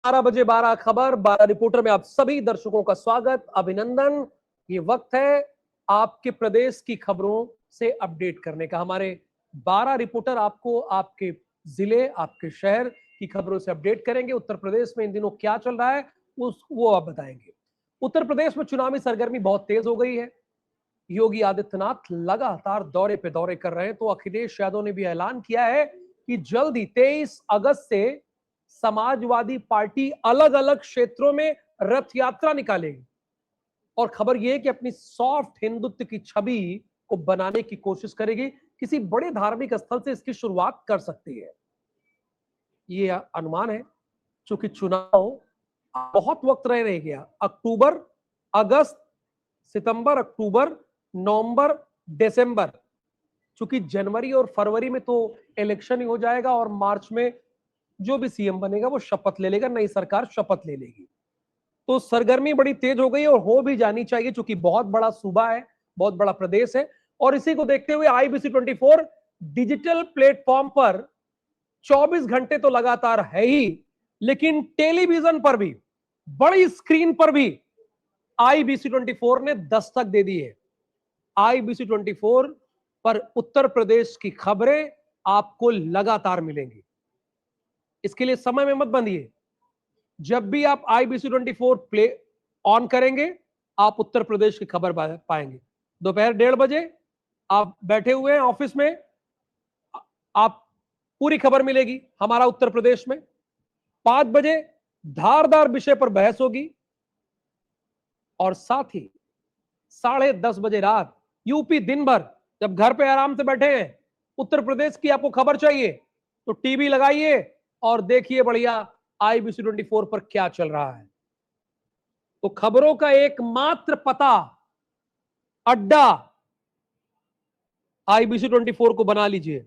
12 बजे 12 खबर 12 रिपोर्टर में आप सभी दर्शकों का स्वागत, अभिनंदन। ये वक्त है आपके प्रदेश की खबरों से अपडेट करने का। हमारे 12 रिपोर्टर आपको आपके जिले, आपके शहर की खबरों से अपडेट करेंगे। उत्तर प्रदेश में इन दिनों क्या चल रहा है वो आप बताएंगे। उत्तर प्रदेश में चुनावी सरगर्मी बहुत तेज हो गई है। योगी आदित्यनाथ लगातार दौरे पे दौरे कर रहे हैं, तो अखिलेश यादव ने भी ऐलान किया है कि जल्द ही 23 अगस्त से समाजवादी पार्टी अलग अलग क्षेत्रों में रथ यात्रा निकालेगी और खबर यह है कि अपनी सॉफ्ट हिंदुत्व की छवि को बनाने की कोशिश करेगी। किसी बड़े धार्मिक स्थल से इसकी शुरुआत कर सकती है, ये अनुमान है। चूंकि चुनाव बहुत वक्त रह गया, अक्टूबर, अगस्त, सितंबर, अक्टूबर, नवंबर, दिसंबर, चूंकि जनवरी और फरवरी में तो इलेक्शन ही हो जाएगा और मार्च में जो भी सीएम बनेगा वो शपथ ले लेगा, नई सरकार शपथ ले लेगी। तो सरगर्मी बड़ी तेज हो गई और हो भी जानी चाहिए, क्योंकि बहुत बड़ा सूबा है, बहुत बड़ा प्रदेश है। और इसी को देखते हुए आईबीसी 24 डिजिटल प्लेटफॉर्म पर 24 घंटे तो लगातार है ही, लेकिन टेलीविजन पर भी, बड़ी स्क्रीन पर भी आईबीसी 24 ने दस्तक दे दी है। आईबीसी 24 पर उत्तर प्रदेश की खबरें आपको लगातार मिलेंगी। इसके लिए समय में मत बंधिए। जब भी आप आईबीसी 24 प्ले ऑन करेंगे, आप उत्तर प्रदेश की खबर पाएंगे। दोपहर 1:30 बजे आप बैठे हुए हैं ऑफिस में, आप पूरी खबर मिलेगी हमारा उत्तर प्रदेश में। 5 बजे धारदार विषय पर बहस होगी और साथ ही 10:30 बजे रात यूपी दिन भर, जब घर पे आराम से बैठे हैं, उत्तर प्रदेश की आपको खबर चाहिए तो टीवी लगाइए और देखिए बढ़िया आईबीसी 24 पर क्या चल रहा है। तो खबरों का एकमात्र पता, अड्डा आईबीसी 24 को बना लीजिए।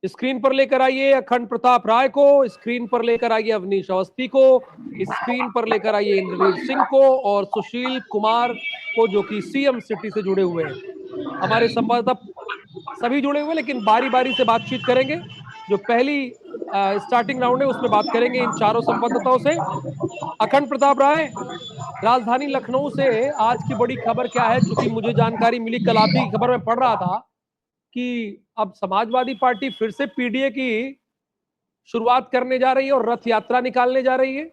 स्क्रीन पर लेकर आइए अखंड प्रताप राय को, स्क्रीन पर लेकर आइए अवनीश अवस्थी को, स्क्रीन पर लेकर आइए इंद्रवीर सिंह को और सुशील कुमार को, जो कि सीएम सिटी से जुड़े हुए हैं। हमारे संवाददाता सभी जुड़े हुए, लेकिन बारी बारी से बातचीत करेंगे। जो पहली स्टार्टिंग राउंड है उसमें बात करेंगे इन चारों संवाददाताओं से। अखंड प्रताप राय, राजधानी लखनऊ से आज की बड़ी खबर क्या है? चूंकि मुझे जानकारी मिली, कल आप ही की खबर में पढ़ रहा था कि अब समाजवादी पार्टी फिर से पीडीए की शुरुआत करने जा रही है और रथ यात्रा निकालने जा रही है।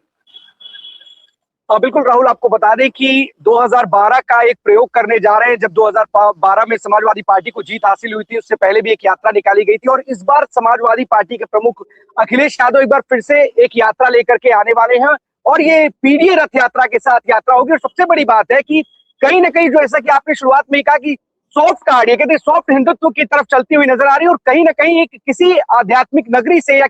बिल्कुल राहुल, आपको बता दें कि 2012 का एक प्रयोग करने जा रहे हैं। जब 2012 में समाजवादी पार्टी को जीत हासिल हुई थी, उससे पहले भी एक यात्रा निकाली गई थी और इस बार समाजवादी पार्टी के प्रमुख अखिलेश यादव एक बार फिर से एक यात्रा लेकर के आने वाले हैं और ये पीडीए रथ यात्रा के साथ यात्रा होगी। और सबसे बड़ी बात है कि कहीं ना कहीं, जो ऐसा कि आपने शुरुआत में कहा कि सॉफ्ट कार्ड, ये कहते हैं सॉफ्ट हिंदुत्व की तरफ चलती हुई नजर आ रही है और कहीं ना कहीं एक किसी आध्यात्मिक नगरी से या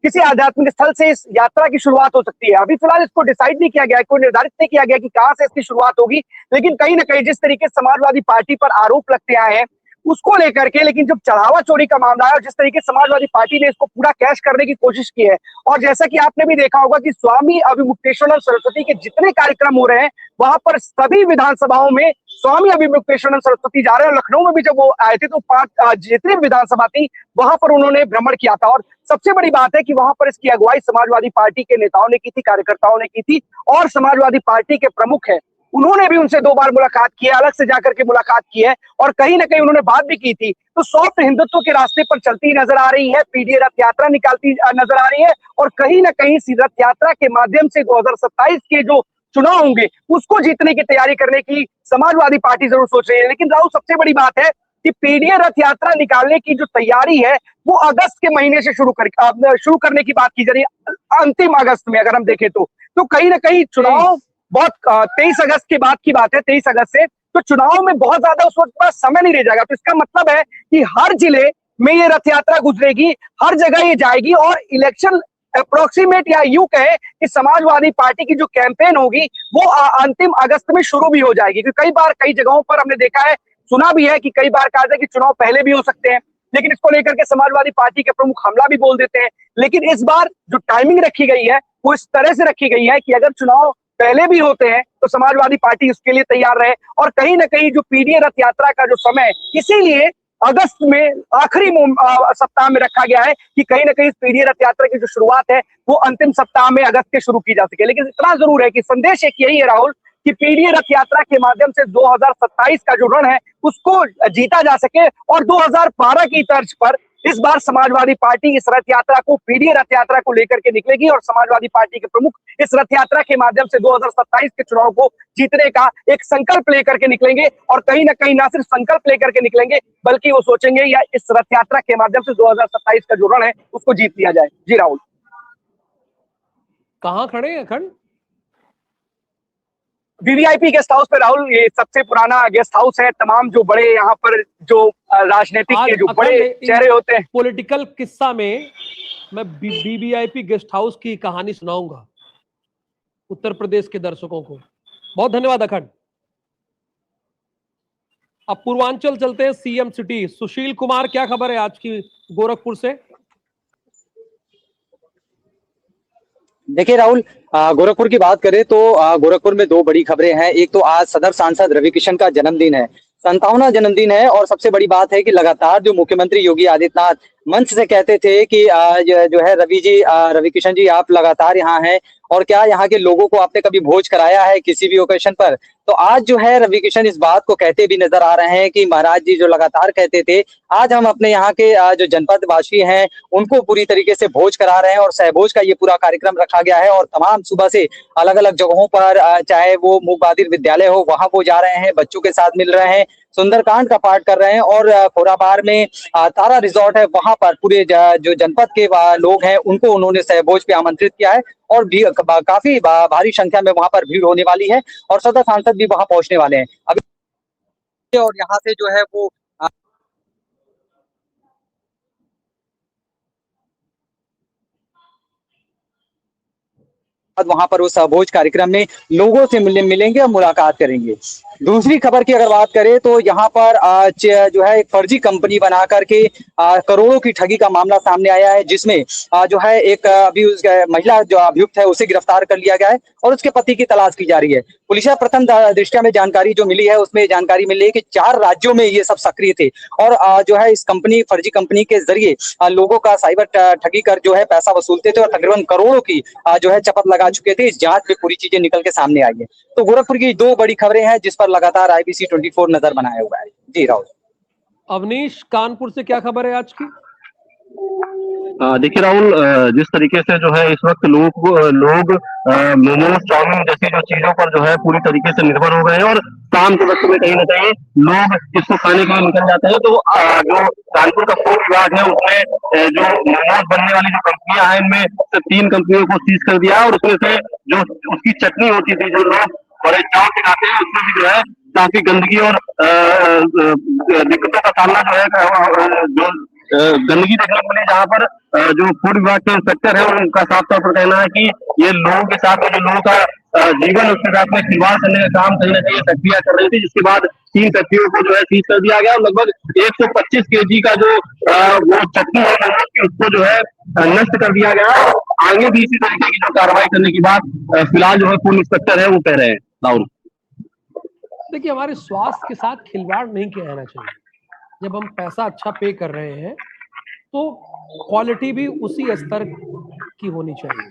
किसी आध्यात्मिक स्थल से इस यात्रा की शुरुआत हो सकती है। अभी फिलहाल इसको डिसाइड नहीं किया गया है, कोई निर्धारित नहीं किया गया कि कहां से इसकी शुरुआत होगी, लेकिन कहीं ना कहीं जिस तरीके से समाजवादी पार्टी पर आरोप लगते आए हैं उसको लेकर के, लेकिन जब चढ़ावा चोरी का मामला है और जिस तरीके से समाजवादी पार्टी ने इसको पूरा कैश करने की कोशिश की है, और जैसा कि आपने भी देखा होगा कि स्वामी अभिमुक्तेश्वरानंद सरस्वती के जितने कार्यक्रम हो रहे हैं वहां पर सभी विधानसभाओं में स्वामी अभिमुक्तेश्वरानंद सरस्वती जा रहे हैं। और लखनऊ में भी जब वो आए थे तो 5 जितनी विधानसभा थी वहां पर उन्होंने भ्रमण किया था और सबसे बड़ी बात है कि वहां पर इसकी अगुवाई समाजवादी पार्टी के नेताओं ने की थी, कार्यकर्ताओं ने की थी और समाजवादी पार्टी के प्रमुख है उन्होंने भी उनसे 2 बार मुलाकात की है, अलग से जाकर के मुलाकात की है और कहीं ना कहीं उन्होंने बात भी की थी। तो सॉफ्ट हिंदुत्व के रास्ते पर चलती नजर आ रही है, पीडीए रथ यात्रा निकालती नजर आ रही है और कहीं ना कहीं इस रथ यात्रा के माध्यम से 2027 के जो चुनाव होंगे उसको जीतने की तैयारी करने की समाजवादी पार्टी जरूर सोच रही है। लेकिन राहुल, सबसे बड़ी बात है कि पीडीए रथ यात्रा निकालने की जो तैयारी है वो अगस्त के महीने से शुरू करने की बात की जा रही है, अंतिम अगस्त में अगर हम देखें तो कहीं ना कहीं चुनाव बहुत 23 अगस्त के बाद की बात है, 23 अगस्त से, तो चुनाव में बहुत ज्यादा उस वक्त पास समय नहीं रह जाएगा। तो इसका मतलब है कि हर जिले में ये रथ यात्रा गुजरेगी, हर जगह ये जाएगी और इलेक्शन अप्रोक्सीमेट या यूं कहे कि समाजवादी पार्टी की जो कैंपेन होगी वो अंतिम अगस्त में शुरू भी हो जाएगी। क्योंकि कई बार कई जगहों पर हमने देखा है, सुना भी है कि कई बार कहा जाए कि चुनाव पहले भी हो सकते हैं, लेकिन इसको लेकर के समाजवादी पार्टी के प्रमुख हमला भी बोल देते हैं। लेकिन इस बार जो टाइमिंग रखी गई है वो इस तरह से रखी गई है कि अगर चुनाव पहले भी होते हैं तो समाजवादी पार्टी उसके लिए तैयार रहे और कहीं ना कहीं जो पीडीए रथ यात्रा का जो समय, इसीलिए अगस्त में आखिरी सप्ताह में रखा गया है कि कहीं ना कहीं पीडीए रथ यात्रा की जो शुरुआत है वो अंतिम सप्ताह में अगस्त के शुरू की जा सके। लेकिन इतना जरूर है कि संदेश एक यही है राहुल कि पीडीए रथ यात्रा के माध्यम से 2027 का जो रण है उसको जीता जा सके, और 2012 की तर्ज पर इस बार समाजवादी पार्टी इस रथ यात्रा को, पीडीए रथ यात्रा को लेकर के निकलेगी और समाजवादी पार्टी के प्रमुख इस रथ यात्रा के माध्यम से 2027 के चुनाव को जीतने का एक संकल्प लेकर के निकलेंगे। और कहीं ना कहीं ना सिर्फ संकल्प लेकर के निकलेंगे बल्कि वो सोचेंगे या इस रथ यात्रा के माध्यम से 2027 का जो रण है उसको जीत लिया जाए। जी राहुल। कहां खड़े हैं अखंड? वीवीआईपी गेस्ट हाउस पे राहुल, ये सबसे पुराना गेस्ट हाउस है। तमाम जो बड़े यहाँ पर जो राजनीतिक के जो बड़े चेहरे होते हैं, पॉलिटिकल किस्सा में मैं वीवीआईपी गेस्ट हाउस की कहानी सुनाऊंगा उत्तर प्रदेश के दर्शकों को। बहुत धन्यवाद अखंड। अब पूर्वांचल चलते हैं, सीएम सिटी। सुशील कुमार, क्या खबर है आज की गोरखपुर से? देखिए राहुल, गोरखपुर की बात करें तो गोरखपुर में दो बड़ी खबरें हैं। एक तो आज सदर सांसद रवि किशन का जन्मदिन है, 57वां जन्मदिन है। और सबसे बड़ी बात है कि लगातार जो मुख्यमंत्री योगी आदित्यनाथ मंच से कहते थे कि जो है रवि किशन जी आप लगातार यहाँ हैं, और क्या यहाँ के लोगों को आपने कभी भोज कराया है किसी भी ओकेशन पर? तो आज जो है रवि किशन इस बात को कहते भी नजर आ रहे हैं कि महाराज जी जो लगातार कहते थे, आज हम अपने यहाँ के जो जनपद वासी हैं उनको पूरी तरीके से भोज करा रहे हैं। और सहभोज का ये पूरा कार्यक्रम रखा गया है और तमाम सुबह से अलग अलग जगहों पर, चाहे वो मूक बहादुर विद्यालय हो, वहां वो जा रहे हैं, बच्चों के साथ मिल रहे हैं, सुंदरकांड का पाठ कर रहे हैं। और खोराबार में तारा रिजॉर्ट है, वहां पर पूरे जो जनपद के लोग हैं उनको उन्होंने सहभोज पे आमंत्रित किया है। और भी काफी भारी संख्या में वहां पर भीड़ होने वाली है और सदर सांसद भी वहां पहुंचने वाले हैं अभी। और यहाँ से जो है वो वहां पर उस भोज कार्यक्रम में लोगों से मिलेंगे और मुलाकात करेंगे। दूसरी खबर की अगर बात करें तो यहाँ पर जो है एक फर्जी कंपनी बना करके करोड़ों की ठगी का मामला सामने आया है, जिसमें जो है एक महिला जो अभियुक्त है उसे गिरफ्तार कर लिया गया है और उसके पति की तलाश की जा रही है। पुलिस प्रथम दृष्टया में जानकारी जो मिली है उसमें जानकारी मिली है कि 4 राज्यों में ये सब सक्रिय थे और जो है इस फर्जी कंपनी के जरिए लोगों का साइबर ठगी कर जो है पैसा वसूलते थे और तकरीबन करोड़ों की जो है चपत लगा चुके थे। इस जांच में पूरी चीजें निकल के सामने आई है। तो गोरखपुर की दो बड़ी खबरें हैं जिस पर लगातार IBC 24 नजर बनाया हुआ है। जी राहुल। अवनीश, कानपुर से क्या खबर है आज की? देखिए राहुल, जिस तरीके से जो है इस वक्त लोग मोमोज, चाउमीन जैसी जो चीजों पर जो है पूरी तरीके से निर्भर हो गए हैं और शाम के वक्त में कहीं ना कहीं लोग इसको खाने के लिए निकल जाते हैं। तो जो कानपुर का फूड विभाग है उसने जो मोमोज बनने वाली जो कंपनियां हैं इनमें से 3 कंपनियों को सीज कर दिया और उसमें से जो उसकी चटनी होती थी जो लोग बड़े चाव से खाते हैं उसमें भी जो है काफी गंदगी और दिक्कतों का सामना जो है जो गंदगी देखने को मिली, जहाँ पर जो फूड विभाग के इंस्पेक्टर है उनका साफ तौर पर कहना है कि ये लोगों के साथ जो लोगों का जीवन उसके साथ में खिलवाड़ करने का काम कहीं ना कहीं फैक्ट्रियां कर रही थी, जिसके बाद 3 फैक्ट्रियों को जो है सीज कर दिया गया और लगभग 125 kg का जो वो चटनी है उसको जो है नष्ट कर दिया गया। आगे भी इसी तरीके की जो कार्रवाई करने की बात फिलहाल जो है फूड इंस्पेक्टर है वो कह रहे हैं। राहुल, देखिए, हमारे स्वास्थ्य के साथ खिलवाड़ नहीं किया जाना चाहिए। जब हम पैसा अच्छा पे कर रहे हैं तो क्वालिटी भी उसी स्तर की होनी चाहिए,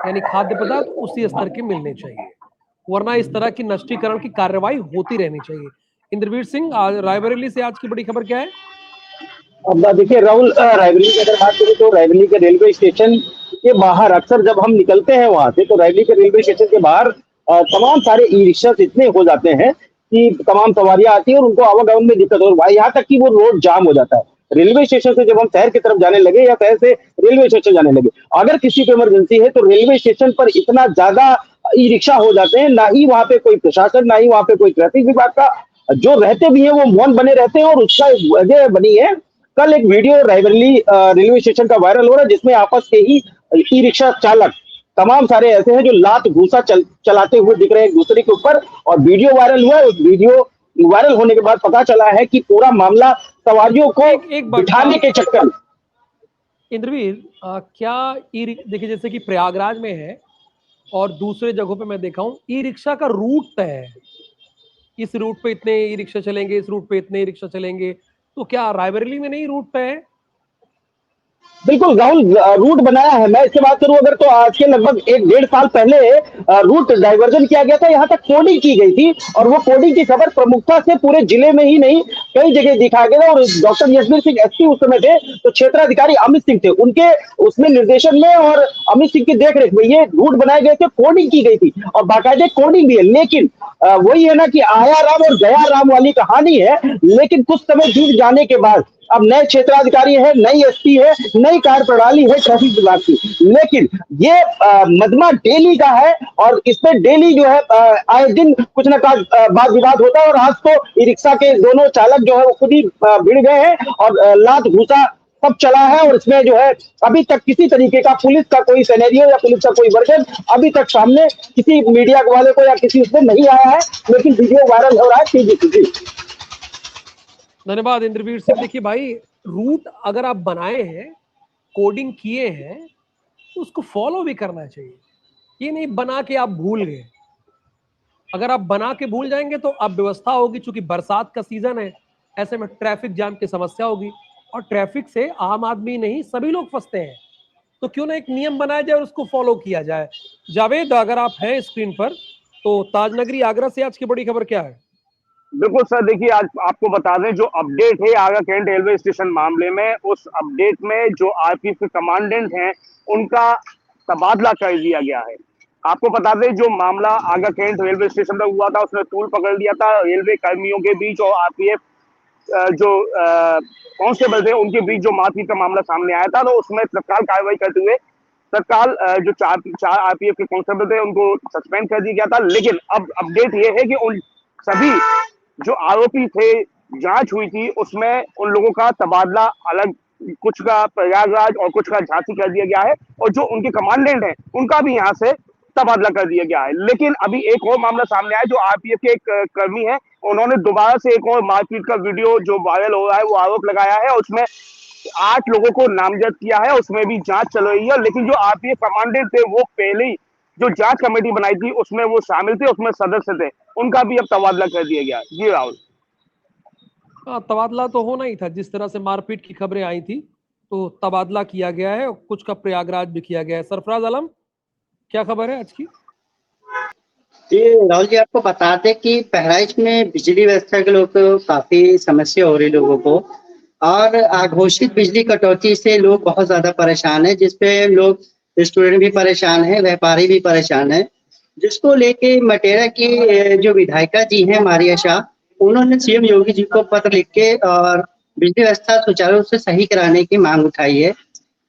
यानी खाद्य पदार्थ उसी स्तर के मिलने चाहिए, वरना इस तरह की नष्टीकरण की कार्रवाई होती रहनी चाहिए। इंद्रवीर सिंह, रायबरेली से आज की बड़ी खबर क्या है? अब देखिए राहुल, रायबरेली की अगर बात करें तो रायबरेली के रेलवे स्टेशन के बाहर अक्सर जब हम निकलते हैं वहां से तो रायबरेली के रेलवे स्टेशन के बाहर तमाम सारे ई रिक्शा इतने हो जाते हैं कि तमाम सवारियां आती है और उनको आवागमन में दिक्कत हो रही है, यहाँ तक कि वो रोड जाम हो जाता है। रेलवे स्टेशन से जब हम शहर की तरफ जाने लगे या शहर से रेलवे स्टेशन जाने लगे, अगर किसी को इमरजेंसी है तो रेलवे स्टेशन पर इतना ज्यादा ई रिक्शा हो जाते हैं, ना ही वहां पे कोई प्रशासन, ना ही वहां पे कोई ट्रैफिक विभाग का जो रहते भी है वो मौन बने रहते हैं। और उसका वजह बनी है, कल एक वीडियो रायबरेली रेलवे स्टेशन का वायरल हो रहा है जिसमें आपस के ही ई रिक्शा चालक तमाम सारे ऐसे हैं जो लात घूसा चलाते हुए दिख रहे हैं एक दूसरे के ऊपर, और वीडियो वायरल हुआ है। उस वीडियो वायरल होने के बाद पता चला है कि पूरा मामला सवारियों को बिठाने के चक्कर। इंद्रवीर, क्या देखिए, जैसे कि प्रयागराज में है और दूसरे जगहों पे मैं देखा हूँ ई रिक्शा का रूट तय है, इस रूट पे इतने ई रिक्शा चलेंगे, इस रूट पे इतने ई रिक्शा चलेंगे, तो क्या रायबरेली में नहीं रूट पे है? बिल्कुल राहुल, रूट बनाया है। मैं इससे बात करूं अगर तो आज के लगभग 1-1.5 साल पहले रूट डाइवर्जन किया गया था, यहाँ तक कोडिंग की गई थी और वो कोडिंग की खबर प्रमुखता से पूरे जिले में ही नहीं कई जगह दिखाया गया था। और डॉक्टर यशवीर सिंह एसपी उस समय थे, तो क्षेत्राधिकारी अमित सिंह थे, उनके उसमें निर्देशन में और अमित सिंह की देखरेख में ये रूट बनाए गए थे, कोडिंग की गई थी और बाकायदे कोडिंग भी है। लेकिन वही है ना कि आया राम और गया राम वाली कहानी है। लेकिन कुछ समय बीत जाने के बाद अब नए क्षेत्राधिकारी है, नई एसपी है, नई कार्य प्रणाली है ट्रैफिक विभाग की। लेकिन ये मजमा डेली का है और इसमें डेली जो है आए दिन कुछ ना कुछ वाद विवाद होता है। और आज तो ई रिक्शा के दोनों चालक जो है वो खुद ही भिड़ गए हैं और लात घूसा सब चला है। और इसमें जो है अभी तक किसी तरीके का पुलिस का कोई सिनेरियो या पुलिस का कोई वर्जन अभी तक सामने किसी मीडिया वाले को या किसी उसमें नहीं आया है। लेकिन वीडियो वायरल हो रहा है टीवी। धन्यवाद इंद्रवीर सिंह। देखिए भाई, रूट अगर आप बनाए हैं, कोडिंग किए हैं, तो उसको फॉलो भी करना चाहिए। ये नहीं बना के आप भूल गए। अगर आप बना के भूल जाएंगे तो अब व्यवस्था होगी, चूंकि बरसात का सीजन है, ऐसे में ट्रैफिक जाम की समस्या होगी और ट्रैफिक से आम आदमी नहीं सभी लोग फंसते हैं। तो क्यों ना एक नियम बनाया जाए और उसको फॉलो किया जाए। जावेद, अगर आप हैं स्क्रीन पर, तो ताजनगरी आगरा से आज की बड़ी खबर क्या है? बिल्कुल सर, देखिए आज आपको बता दें जो अपडेट है आगरा कैंट रेलवे स्टेशन मामले में, उस अपडेट में जो आरपीएफ के कमांडेंट हैं उनका तबादला कर दिया गया है। आपको बता दें जो मामला आगरा कैंट रेलवे स्टेशन पर हुआ था, उसने तूल पकड़ लिया था रेलवे कर्मियों के बीच और आरपीएफ जो कांस्टेबल थे उनके बीच जो मारपीट का मामला सामने आया था। तो उसमें तत्काल कार्रवाई करते हुए तत्काल जो चार आरपीएफ के कांस्टेबल थे उनको सस्पेंड कर दिया गया था। लेकिन अब अपडेट ये है कि उन सभी जो आरोपी थे, जांच हुई थी उसमें उन लोगों का तबादला अलग, कुछ का प्रयागराज और कुछ का झांसी कर दिया गया है और जो उनके कमांडेंट हैं उनका भी यहाँ से तबादला कर दिया गया है। लेकिन अभी एक और मामला सामने आया, जो आरपीएफ के एक कर्मी है, उन्होंने दोबारा से एक और मारपीट का वीडियो जो वायरल हो रहा है वो आरोप लगाया है और उसमें 8 लोगों को नामजद किया है, उसमें भी जांच चल रही है। लेकिन जो आरपीएफ कमांडेंट थे वो पहले ही जो जांच कमेटी बनाई थी उसमें वो शामिल थे, उसमें सदस्य थे, उनका भी अब तबादला कर दिया गया। जी राहुल। तबादला तो होना ही था, जिस तरह से मारपीट की खबरें आई थी, तो तबादला किया गया है और कुछ का प्रयागराज भी किया गया है। सरफराज आलम, क्या खबर है आज की? जी राहुल जी, आपको बताते कि बहराइच में बिजली व्यवस्था के लोग को काफी समस्या हो रही लोगों को और अघोषित बिजली कटौती से लोग बहुत ज्यादा परेशान है, जिसपे लोग स्टूडेंट भी परेशान है, व्यापारी भी परेशान है, जिसको लेके मटेरा की जो विधायिका जी हैं मारिया शाह, उन्होंने सीएम योगी जी को पत्र लिख के और बिजली व्यवस्था सुचारू रूप से सही कराने की मांग उठाई है।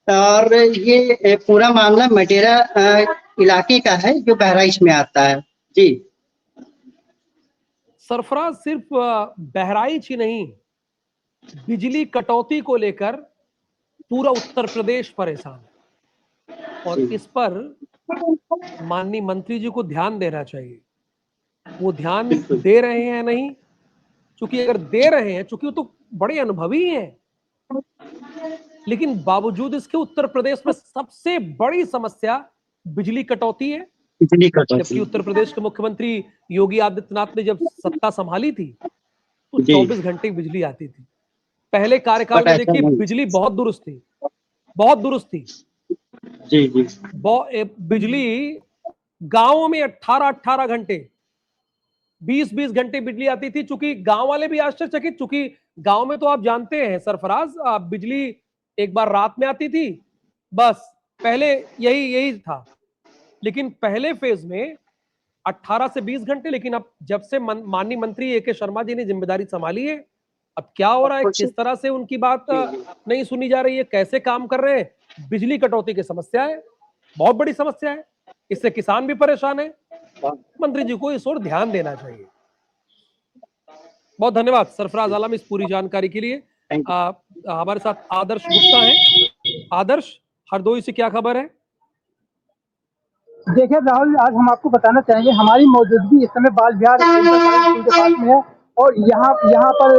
और ये पूरा मामला मटेरा इलाके का है जो बहराइच में आता है। जी सरफराज, सिर्फ बहराइच ही नहीं, बिजली कटौती को लेकर पूरा उत्तर प्रदेश परेशान है और इस पर माननीय मंत्री जी को ध्यान देना चाहिए। वो ध्यान दे रहे हैं नहीं, क्योंकि अगर दे रहे हैं, चूंकि वो तो बड़े अनुभवी हैं, लेकिन बावजूद इसके उत्तर प्रदेश में सबसे बड़ी समस्या बिजली कटौती है। जबकि उत्तर प्रदेश के मुख्यमंत्री योगी आदित्यनाथ ने जब सत्ता संभाली थी तो 24 घंटे बिजली आती थी। पहले कार्यकाल में देखिए बिजली बहुत दुरुस्त थी, बहुत दुरुस्त थी। जी जी, बिजली गांवों में 18-18 घंटे, 20-20 घंटे बिजली आती थी। चूंकि गांव वाले भी आश्चर्यचकित, चूंकि गांव में तो आप जानते हैं सरफराज, बिजली एक बार रात में आती थी, बस पहले यही था। लेकिन पहले फेज में 18 से 20 घंटे। लेकिन अब जब से माननीय मंत्री ए के शर्मा जी ने जिम्मेदारी संभाली है, अब क्या हो रहा है, किस तरह से उनकी बात नहीं सुनी जा रही है, कैसे काम कर रहे हैं। बिजली कटौती की समस्या है, बहुत बड़ी समस्या है, इससे किसान भी परेशान है। मंत्री जी को इस ओर ध्यान देना चाहिए। बहुत धन्यवाद सरफराज आलम इस पूरी जानकारी के लिए। हमारे साथ आदर्श गुप्ता हैं। आदर्श, हरदोई से क्या खबर है? देखिए राहुल, आज हम आपको बताना चाहेंगे हमारी मौजूदगी इस समय बाल विहार स्कूल के पास में है और यहाँ पर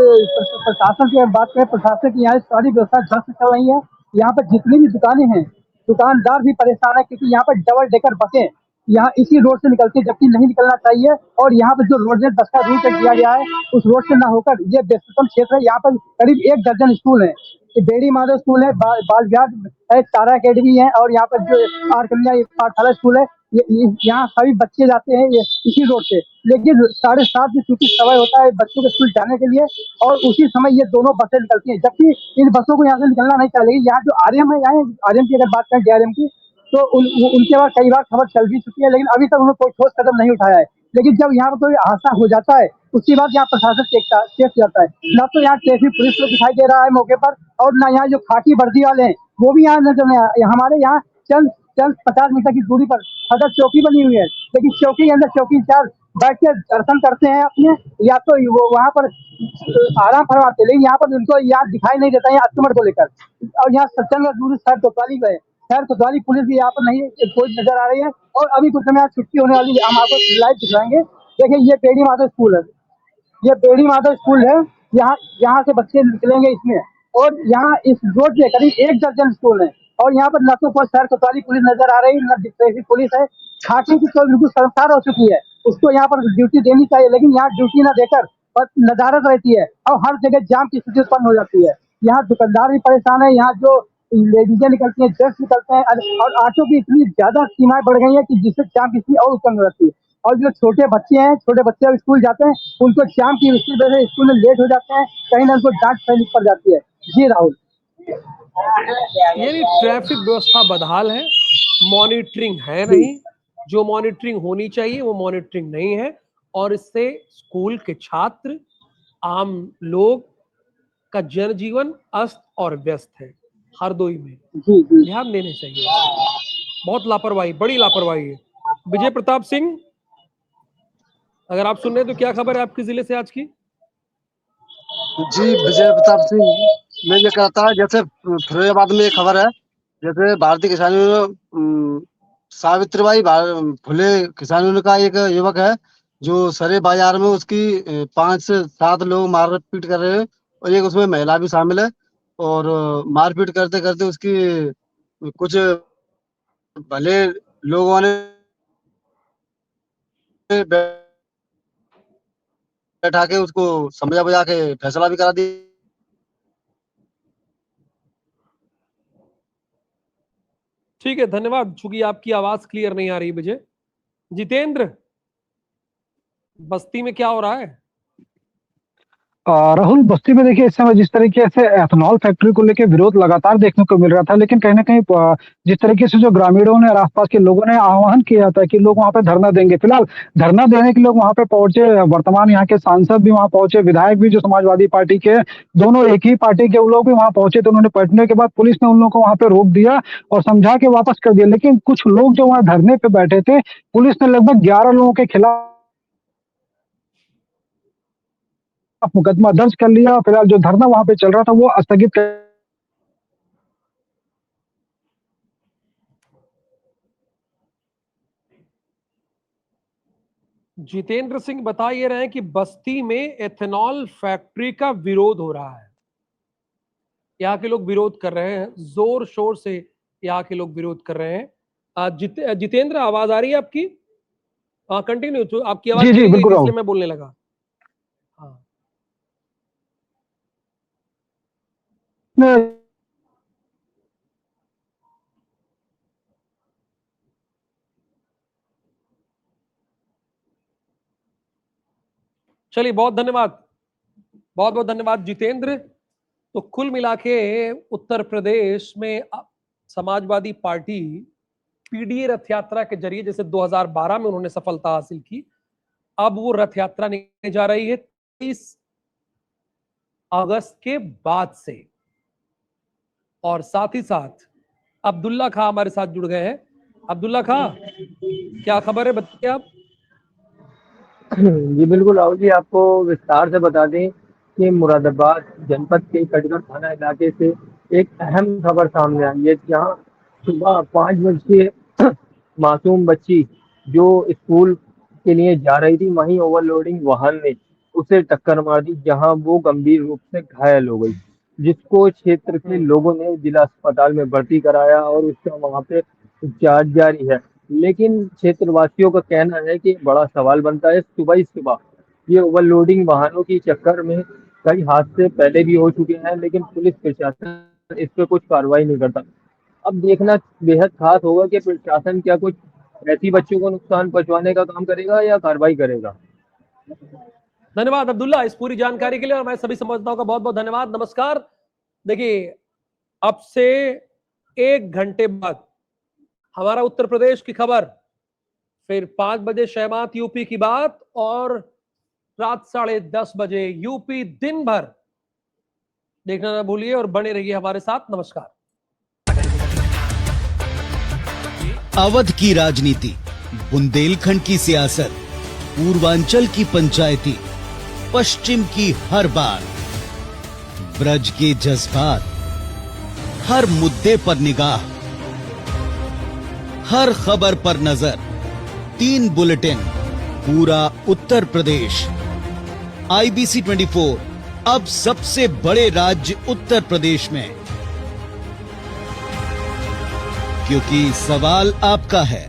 प्रशासन की बात करें, प्रशासन की यहाँ सारी व्यवस्था ध्वस्त चल रही है। यहाँ पर जितनी भी दुकानें हैं, दुकानदार भी परेशान है क्योंकि यहाँ पर डबल डेकर बसें यहाँ इसी रोड से निकलती है, जबकि नहीं निकलना चाहिए। और यहाँ पर जो रोडवेज बस का रूट दिया गया है, उस रोड से ना होकर ये व्यस्ततम क्षेत्र है। यहाँ पर करीब 1 दर्जन स्कूल है। बेड़ी माधव स्कूल है, बाल विहार है, तारा अकेडमी है, और यहाँ पर जो आर कन्या पाठशाला स्कूल है, यहाँ सभी बच्चे जाते हैं ये इसी रोड से। लेकिन 7:30 से चूंकि समय होता है बच्चों के स्कूल जाने के लिए, और उसी समय ये दोनों बसें निकलती हैं, जबकि इन बसों को यहाँ से निकलना नहीं चाहिए। लेकिन यहाँ जो आरएम है, यहाँ आरएम की अगर बात करें, डीआरएम की, तो उनके बाद कई बार खबर चल भी चुकी है, लेकिन अभी तक उन्होंने कोई ठोस कदम नहीं उठाया है। लेकिन जब यहाँ पर कोई हादसा हो जाता है, उसके बाद यहाँ प्रशासन चेक जाता है। न तो यहाँ ट्रैफिक पुलिस को दिखाई दे रहा है मौके पर, और न यहाँ जो खाकी वर्दी वाले हैं वो भी यहाँ नजर नहीं आए। हमारे यहाँ चंद चंद 50 मीटर की दूरी पर सदर चौकी बनी हुई है, लेकिन चौकी के अंदर चौकी इंचार्ज बैठ के दर्शन करते हैं अपने, या तो वो वहाँ पर आराम फरमाते हैं। लेकिन यहाँ पर उनको यहाँ दिखाई नहीं देता है अक्टूबर को लेकर। और यहाँ चंद दूरी सैर कोतवाली है, खैर कोतवाली पुलिस भी यहाँ पर नहीं कोई नजर आ रही है। और अभी कुछ समय छुट्टी होने वाली है, हम आपको लाइव दिखाएंगे। देखिए ये बेड़ी माधव स्कूल है, ये बेड़ी माधव स्कूल है। यहाँ यहाँ से बच्चे निकलेंगे इसमें, और यहाँ इस रोड पे करीब 1 दर्जन स्कूल है। और यहाँ पर न तो कोई सैर कोतवाली पुलिस नजर आ रही है, न ट्रैफिक पुलिस है। खाकी की तो बिल्कुल शर्मसार हो चुकी है, उसको यहाँ पर ड्यूटी देनी चाहिए, लेकिन यहाँ ड्यूटी न देकर और नदारत रहती है, और हर जगह जाम की स्थिति उत्पन्न हो जाती है। यहाँ दुकानदार भी परेशान है, यहाँ जो लेडीजें निकलती हैं, जेंट्स निकलते हैं, और ऑटो की इतनी ज्यादा सीमाएं बढ़ गई है कि जिससे जाम की स्थिति और उत्पन्न हो जाती है। और जो छोटे बच्चे हैं, छोटे बच्चे अब स्कूल जाते हैं, उनको जाम की वजह से स्कूल में लेट हो जाते हैं, कहीं ना उनको डांट सहनी पड़ जाती है। जी राहुल। यानी ट्रैफिक व्यवस्था बदहाल है, मॉनिटरिंग है नहीं, जो मॉनिटरिंग होनी चाहिए वो मॉनिटरिंग नहीं है, और इससे स्कूल के छात्र, आम लोग का जनजीवन अस्त और व्यस्त है हरदोई में। ध्यान देने चाहिए, बहुत लापरवाही, बड़ी लापरवाही है। विजय प्रताप सिंह, अगर आप सुन रहे हैं तो क्या खबर है आपके जिले से आज की? जी विजय प्रताप सिंह, मैं ये कहता है, जैसे फिरोजाबाद में एक खबर है, जैसे भारतीय किसान यूनियन सावित्रीबाई फुले किसान यूनियन का एक युवक है जो सरे बाजार में उसकी 5 से 7 लोग मारपीट कर रहे हैं, और एक उसमें महिला भी शामिल है। और मारपीट करते करते उसकी कुछ भले लोगों ने बैठा के उसको समझा बुझा के फैसला भी करा दिया। ठीक है, धन्यवाद। चूंकि आपकी आवाज क्लियर नहीं आ रही विजय। जितेंद्र, बस्ती में क्या हो रहा है? राहुल, बस्ती में देखिए इस समय जिस तरीके से एथेनॉल फैक्ट्री को लेकर विरोध लगातार देखने को मिल रहा था, लेकिन कहीं ना कहीं जिस तरीके से जो ग्रामीणों ने और आसपास के लोगों ने आह्वान किया था कि लोग वहां पे धरना देंगे, फिलहाल धरना देने के लोग वहां पे पहुंचे। वर्तमान यहाँ के सांसद भी वहां पहुंचे, विधायक भी जो समाजवादी पार्टी के, दोनों एक ही पार्टी के लोग भी वहां पहुंचे। तो उन्होंने पहुंचने के बाद पुलिस ने उन लोगों को वहां पे रोक दिया और समझा के वापस कर दिया। लेकिन कुछ लोग जो वहां धरने पे बैठे थे, पुलिस ने लगभग 11 लोगों के खिलाफ मुकदमा दर्ज कर लिया। फिलहाल जो धरना वहां पे चल रहा था वो स्थगित कर। जितेंद्र सिंह बता ये रहे हैं कि बस्ती में एथेनॉल फैक्ट्री का विरोध हो रहा है। यहाँ के लोग विरोध कर रहे हैं, जोर शोर से यहाँ के लोग विरोध कर रहे हैं। जितेंद्र, आवाज आ रही है आपकी? कंटिन्यू, तो आपकी आवाज जी बिल्कुल, इसलिए मैं बोलने लगा। हाँ, चलिए, बहुत धन्यवाद, बहुत बहुत धन्यवाद जितेंद्र। तो कुल मिला के उत्तर प्रदेश में समाजवादी पार्टी पीडीए रथ यात्रा के जरिए, जैसे 2012 में उन्होंने सफलता हासिल की, अब वो रथ यात्रा निकलने जा रही है 23 अगस्त के बाद से। और साथ ही साथ अब्दुल्ला खां हमारे साथ जुड़ गए हैं। अब्दुल्ला खां, क्या खबर है, बताइए आप। जी बिल्कुल राहुल जी, आपको विस्तार से बता दें कि मुरादाबाद जनपद के कटघर थाना इलाके से एक अहम खबर सामने आई है, जहां सुबह 5 बजे मासूम बच्ची जो स्कूल के लिए जा रही थी, वहीं ओवरलोडिंग वाहन ने उसे टक्कर मार दी, जहां वो गंभीर रूप से घायल हो गई, जिसको क्षेत्र के लोगों ने जिला अस्पताल में भर्ती कराया और उसका वहां पे उपचार जारी है। लेकिन क्षेत्रवासियों का कहना है कि बड़ा सवाल बनता है सुबह ही सुबह ये ओवरलोडिंग वाहनों की चक्कर में कई हादसे पहले भी हो चुके हैं, लेकिन पुलिस प्रशासन इस पे कुछ कार्रवाई नहीं करता। अब देखना बेहद खास होगा कि प्रशासन क्या कुछ ऐसी बच्चों को नुकसान पहुंचाने का काम करेगा या कार्रवाई करेगा। धन्यवाद अब्दुल्ला इस पूरी जानकारी के लिए और मैं सभी संवाददाताओं का बहुत बहुत धन्यवाद। नमस्कार। देखिए अब से 1 घंटे बाद हमारा उत्तर प्रदेश की खबर, फिर 5 बजे शहमात यूपी की बात और रात 10:30 बजे यूपी दिन भर देखना ना भूलिए और बने रहिए हमारे साथ। नमस्कार। अवध की राजनीति, बुंदेलखंड की सियासत, पूर्वांचल की पंचायती, पश्चिम की हर बात, ब्रज के जज्बात, हर मुद्दे पर निगाह, हर खबर पर नजर, 3 बुलेटिन, पूरा उत्तर प्रदेश। IBC 24 अब सबसे बड़े राज्य उत्तर प्रदेश में, क्योंकि सवाल आपका है।